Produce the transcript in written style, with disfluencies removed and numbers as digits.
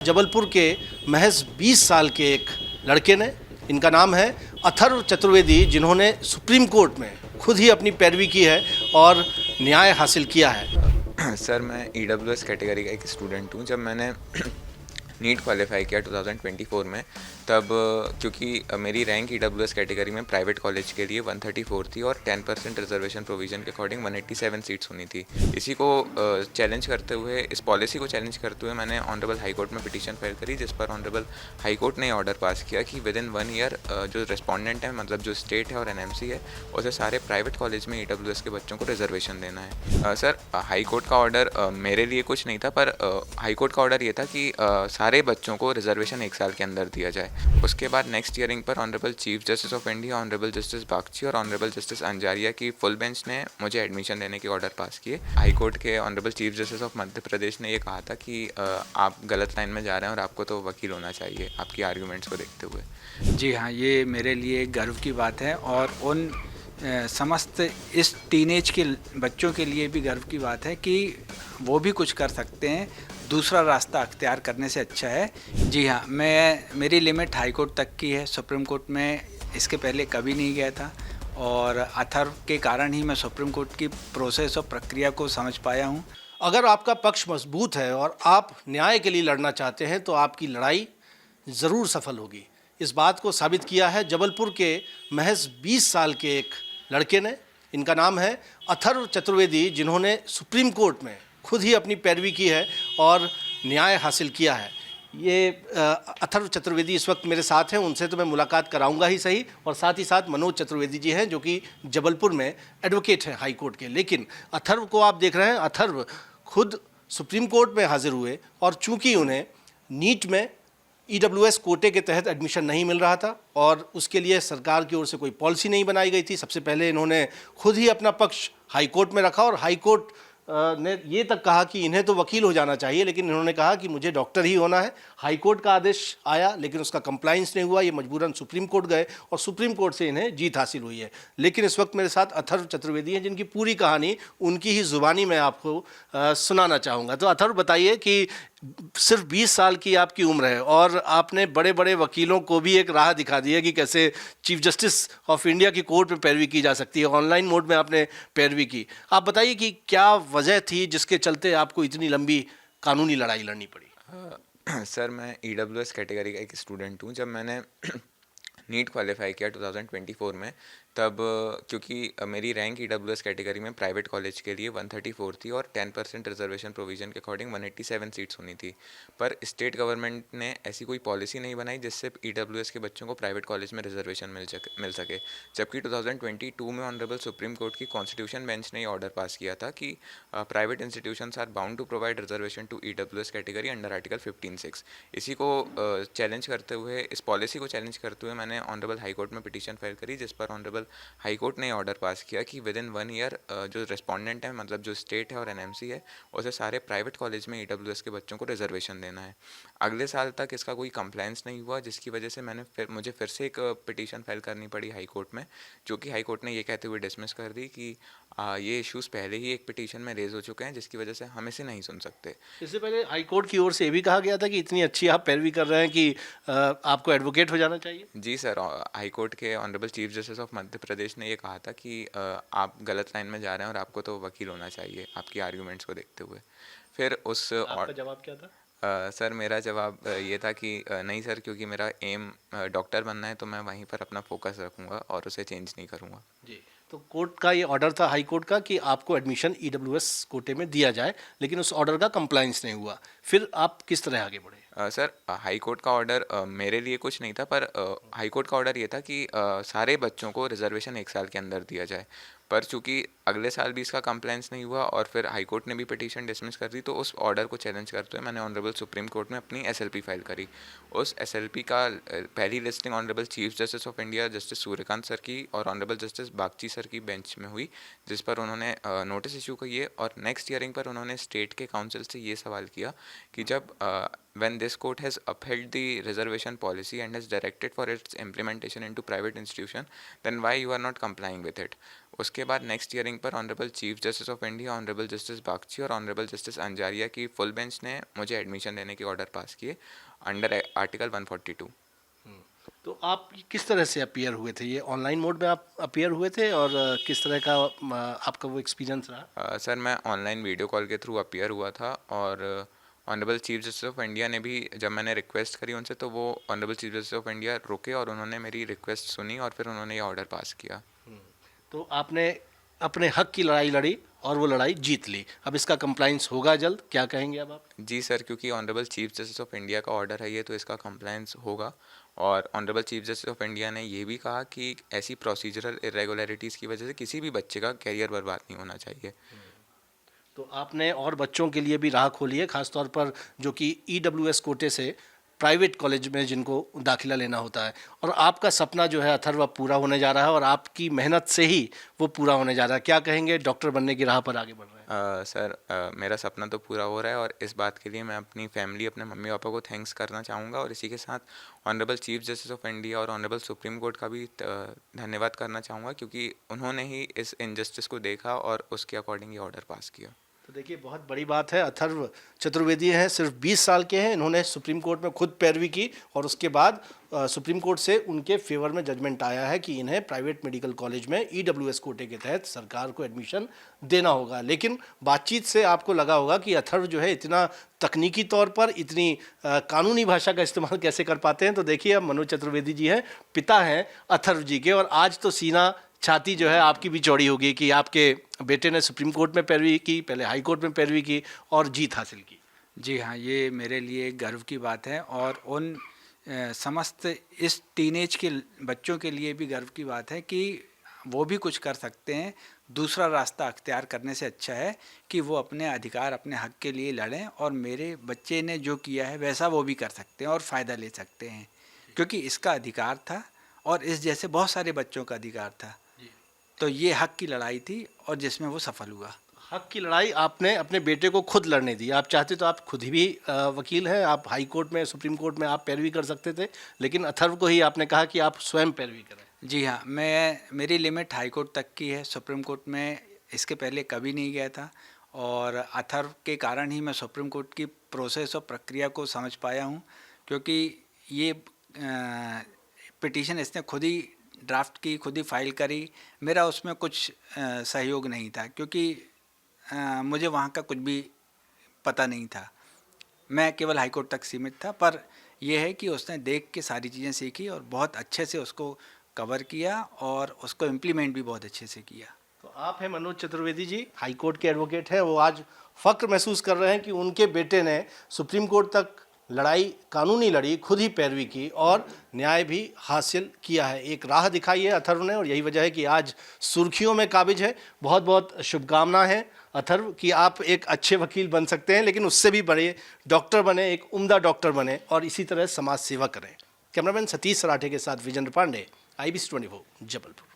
जबलपुर के महज 20 साल के एक लड़के ने, इनका नाम है अथर्व चतुर्वेदी, जिन्होंने सुप्रीम कोर्ट में खुद ही अपनी पैरवी की है और न्याय हासिल किया है। सर, मैं EWS कैटेगरी का एक स्टूडेंट हूँ। जब मैंने नीट क्वालिफाई किया 2024 में, तब क्योंकि मेरी रैंक EWS कैटेगरी में प्राइवेट कॉलेज के लिए 134 थी और 10% रिजर्वेशन प्रोविज़न के अकॉर्डिंग 187 सीट्स होनी थी। इसी को चैलेंज करते हुए, इस पॉलिसी को चैलेंज करते हुए मैंने ऑनरेबल हाई कोर्ट में पिटीशन फाइल करी, जिस पर ऑनरेबल हाई कोर्ट ने ऑर्डर पास किया कि विद इन 1 ईयर जो रिस्पॉन्डेंट है, मतलब जो स्टेट है और NMC है, उसे सारे प्राइवेट कॉलेज में EWS के बच्चों को रिजर्वेशन देना है। सर, हाई कोर्ट का ऑर्डर मेरे लिए कुछ नहीं था, पर हाई कोर्ट का ऑर्डर ये था कि सारे बच्चों को रिजर्वेशन 1 साल के अंदर दिया जाए। उसके बाद नेक्स्ट हियरिंग पर honourable chief justice of India, honourable justice Bagchi और ऑनरेबल जस्टिस अंजारिया की फुल बेंच ने मुझे एडमिशन देने के ऑर्डर पास किए। हाई कोर्ट के honourable chief justice of Madhya Pradesh ने ये कहा था कि आप गलत लाइन में जा रहे हैं और आपको तो वकील होना चाहिए आपकी आर्ग्यूमेंट्स को देखते हुए। जी हाँ, ये मेरे लिए गर्व की बात है और उन समस्त इस टीनेज के बच्चों के लिए भी गर्व की बात है कि वो भी कुछ कर सकते हैं। दूसरा रास्ता अख्तियार करने से अच्छा है। जी हाँ, मेरी लिमिट हाई कोर्ट तक की है। सुप्रीम कोर्ट में इसके पहले कभी नहीं गया था और अथर्व के कारण ही मैं सुप्रीम कोर्ट की प्रोसेस और प्रक्रिया को समझ पाया हूँ। अगर आपका पक्ष मजबूत है और आप न्याय के लिए लड़ना चाहते हैं तो आपकी लड़ाई ज़रूर सफल होगी। इस बात को साबित किया है जबलपुर के महज 20 साल के एक लड़के ने, इनका नाम है अथर्व चतुर्वेदी, जिन्होंने सुप्रीम कोर्ट में खुद ही अपनी पैरवी की है और न्याय हासिल किया है। ये अथर्व चतुर्वेदी इस वक्त मेरे साथ हैं, उनसे तो मैं मुलाकात कराऊंगा ही सही, और साथ ही साथ मनोज चतुर्वेदी जी हैं जो कि जबलपुर में एडवोकेट हैं हाई कोर्ट के। लेकिन अथर्व को आप देख रहे हैं, अथर्व खुद सुप्रीम कोर्ट में हाजिर हुए और चूंकि उन्हें नीट में EWS कोटे के तहत एडमिशन नहीं मिल रहा था और उसके लिए सरकार की ओर से कोई पॉलिसी नहीं बनाई गई थी, सबसे पहले इन्होंने खुद ही अपना पक्ष हाई कोर्ट में रखा और हाई कोर्ट ने ये तक कहा कि इन्हें तो वकील हो जाना चाहिए, लेकिन इन्होंने कहा कि मुझे डॉक्टर ही होना है। हाई कोर्ट का आदेश आया लेकिन उसका कंप्लाइंस नहीं हुआ, ये मजबूरन सुप्रीम कोर्ट गए और सुप्रीम कोर्ट से इन्हें जीत हासिल हुई है। लेकिन इस वक्त मेरे साथ अथर्व चतुर्वेदी हैं, जिनकी पूरी कहानी उनकी ही ज़ुबानी मैं आपको सुनाना चाहूँगा। तो अथर्व, बताइए कि सिर्फ 20 साल की आपकी उम्र है और आपने बड़े बड़े वकीलों को भी एक राह दिखा दी है कि कैसे चीफ जस्टिस ऑफ इंडिया की कोर्ट में पैरवी की जा सकती है। ऑनलाइन मोड में आपने पैरवी की। आप बताइए कि क्या वजह थी जिसके चलते आपको इतनी लंबी कानूनी लड़ाई लड़नी पड़ी? सर, मैं EWS कैटेगरी का एक स्टूडेंट हूँ। जब मैंने नीट क्वालिफाई किया 2024 में, तब क्योंकि मेरी रैंक EWS कैटेगरी में प्राइवेट कॉलेज के लिए 134 थी और 10% रिजर्वेशन प्रोविज़न के अकॉर्डिंग 187 सीट्स होनी थी। पर स्टेट गवर्नमेंट ने ऐसी कोई पॉलिसी नहीं बनाई जिससे EWS के बच्चों को प्राइवेट कॉलेज में रिजर्वेशन मिल सके। जबकि 2022 में ऑनरेबल सुप्रीम कोर्ट की कॉन्स्टिट्यूशन बेंच ने ऑर्डर पास किया था कि private institutions are bound to provide reservation to EWS category under article 15(6). इसी को चैलेंज करते हुए, इस पॉलिसी को चैलेंज करते हुए मैंने ऑनरेबल हाई कोर्ट में पिटीशन फाइल करी, जिस पर ऑनरेबल हाई कोर्ट ने ऑर्डर पास किया कि विद इन 1 ईयर जो रिस्पॉन्डेंट है, मतलब जो स्टेट है और NMC है, उसे सारे प्राइवेट कॉलेज में EWS के बच्चों को रिजर्वेशन देना है। अगले साल तक इसका कोई कंप्लायंस नहीं हुआ, जिसकी वजह से मुझे फिर से एक पिटीशन फाइल करनी पड़ी हाई कोर्ट में, जो कि हाई कोर्ट ने ये कहते हुए डिसमिस कर दी कि ये इश्यूज़ पहले ही एक पिटीशन में रेज हो चुके हैं, जिसकी वजह से हम इसे नहीं सुन सकते। इससे पहले हाई कोर्ट की ओर से ये भी कहा गया था कि इतनी अच्छी आप पैरवी कर रहे हैं कि आपको एडवोकेट हो जाना चाहिए। जी सर, हाई कोर्ट के honourable chief justice of Madhya Pradesh ने ये कहा था कि आप गलत लाइन में जा रहे हैं और आपको तो वकील होना चाहिए आपकी आर्ग्यूमेंट्स को देखते हुए। फिर आपका जवाब क्या था? सर, मेरा जवाब ये था कि नहीं सर, क्योंकि मेरा एम डॉक्टर बनना है, तो मैं वहीं पर अपना फोकस रखूँगा और उसे चेंज नहीं करूँगा। जी, तो कोर्ट का ये ऑर्डर था हाई कोर्ट का कि आपको एडमिशन EWS कोटे में दिया जाए, लेकिन उस ऑर्डर का कंप्लायंस नहीं हुआ। फिर आप किस तरह आगे बढ़े? सर, हाई कोर्ट का ऑर्डर मेरे लिए कुछ नहीं था, पर हाई कोर्ट का ऑर्डर ये था कि सारे बच्चों को रिजर्वेशन 1 साल के अंदर दिया जाए। पर चूंकि अगले साल भी इसका कंप्लायंस नहीं हुआ और फिर हाई कोर्ट ने भी पिटीशन डिसमिस कर दी, तो उस ऑर्डर को चैलेंज करते हुए मैंने ऑनरेबल सुप्रीम कोर्ट में अपनी SLP फाइल करी। उस SLP का पहली listing honourable chief justice of India justice Suryakant sir की और ऑनरेबल जस्टिस बागची सर की बेंच में हुई, जिस पर उन्होंने नोटिस इशू किए और नेक्स्ट हियरिंग पर उन्होंने स्टेट के काउंसिल से ये सवाल किया कि जब when this court has upheld the reservation policy and has directed for its implementation into private institution, then why you are not complying with it? उसके बाद नेक्स्ट हियरिंग पर honourable chief justice of India, honourable justice Bagchi और honourable justice Anjaria की full bench ने मुझे admission लेने के order pass किए अंडर आर्टिकल 142। तो आप किस तरह से अपीयर हुए थे? ये ऑनलाइन मोड में आप अपीयर हुए थे और किस तरह का आपका वो एक्सपीरियंस रहा? सर मैं ऑनलाइन वीडियो कॉल के थ्रू अपीयर हुआ था और honourable chief justice of India ने भी जब मैंने रिक्वेस्ट करी उनसे तो वो honourable chief justice of India रुके और उन्होंने मेरी रिक्वेस्ट सुनी और फिर उन्होंने ये ऑर्डर पास किया। तो आपने अपने हक की लड़ाई लड़ी और वो लड़ाई जीत ली। अब इसका कंप्लाइंस होगा जल्द, क्या कहेंगे अब आप? जी सर, क्योंकि honourable chief justice of India का ऑर्डर है ये, तो इसका कंप्लायंस होगा। और honourable chief justice of India ने ये भी कहा कि ऐसी प्रोसीजरल इरेगुलरिटीज़ की वजह से किसी भी बच्चे का कैरियर बर्बाद नहीं होना चाहिए। तो आपने और बच्चों के लिए भी राह खोली है, खासतौर पर जो कि EWS कोटे से प्राइवेट कॉलेज में जिनको दाखिला लेना होता है, और आपका सपना जो है अथर्व अब पूरा होने जा रहा है और आपकी मेहनत से ही वो पूरा होने जा रहा है। क्या कहेंगे, डॉक्टर बनने की राह पर आगे बढ़ रहे हैं? सर मेरा सपना तो पूरा हो रहा है और इस बात के लिए मैं अपनी फैमिली, अपने मम्मी पापा को थैंक्स करना चाहूँगा और इसी के साथ honourable chief justice of India और ऑनरेबल सुप्रीम कोर्ट का भी धन्यवाद करना चाहूँगा, क्योंकि उन्होंने ही इस इनजस्टिस को देखा और उसके अकॉर्डिंग ये ऑर्डर पास किया। तो देखिए, बहुत बड़ी बात है। अथर्व चतुर्वेदी हैं, सिर्फ 20 साल के हैं। इन्होंने सुप्रीम कोर्ट में खुद पैरवी की और उसके बाद सुप्रीम कोर्ट से उनके फेवर में जजमेंट आया है कि इन्हें प्राइवेट मेडिकल कॉलेज में EWS कोटे के तहत सरकार को एडमिशन देना होगा। लेकिन बातचीत से आपको लगा होगा कि अथर्व जो है इतना तकनीकी तौर पर इतनी कानूनी भाषा का इस्तेमाल कैसे कर पाते हैं। तो देखिए, अब मनोज चतुर्वेदी जी हैं, पिता हैं अथर्व जी के, और आज तो सीना छाती जो है आपकी भी चौड़ी होगी कि आपके बेटे ने सुप्रीम कोर्ट में पैरवी की, पहले हाई कोर्ट में पैरवी की और जीत हासिल की। जी हाँ, ये मेरे लिए एक गर्व की बात है और उन समस्त इस टीनेज के बच्चों के लिए भी गर्व की बात है कि वो भी कुछ कर सकते हैं। दूसरा रास्ता अख्तियार करने से अच्छा है कि वो अपने अधिकार, अपने हक के लिए लड़ें, और मेरे बच्चे ने जो किया है वैसा वो भी कर सकते हैं और फ़ायदा ले सकते हैं, क्योंकि इसका अधिकार था और इस जैसे बहुत सारे बच्चों का अधिकार था। तो ये हक की लड़ाई थी और जिसमें वो सफल हुआ। हक की लड़ाई आपने अपने बेटे को खुद लड़ने दी। आप चाहते तो आप खुद ही भी वकील हैं, आप हाई कोर्ट में, सुप्रीम कोर्ट में आप पैरवी कर सकते थे, लेकिन अथर्व को ही आपने कहा कि आप स्वयं पैरवी करें। जी हाँ, मेरी लिमिट हाई कोर्ट तक की है, सुप्रीम कोर्ट में इसके पहले कभी नहीं गया था, और अथर्व के कारण ही मैं सुप्रीम कोर्ट की प्रोसेस और प्रक्रिया को समझ पाया हूँ, क्योंकि ये पिटीशन इसने खुद ही ड्राफ्ट की, खुद ही फाइल करी। मेरा उसमें कुछ सहयोग नहीं था, क्योंकि मुझे वहाँ का कुछ भी पता नहीं था। मैं केवल हाई कोर्ट तक सीमित था, पर यह है कि उसने देख के सारी चीज़ें सीखी और बहुत अच्छे से उसको कवर किया और उसको इम्प्लीमेंट भी बहुत अच्छे से किया। तो आप हैं मनोज चतुर्वेदी जी, हाई कोर्ट के एडवोकेट हैं। वो आज फ़ख्र महसूस कर रहे हैं कि उनके बेटे ने सुप्रीम कोर्ट तक लड़ाई कानूनी लड़ी, खुद ही पैरवी की और न्याय भी हासिल किया है। एक राह दिखाई है अथर्व ने, और यही वजह है कि आज सुर्खियों में काबिज है। बहुत बहुत शुभकामनाएं हैं अथर्व कि आप एक अच्छे वकील बन सकते हैं, लेकिन उससे भी बड़े डॉक्टर बने, एक उम्दा डॉक्टर बने और इसी तरह समाज सेवा करें। कैमरामैन सतीश सराठे के साथ विजेंद्र पांडे, IBC 24 जबलपुर।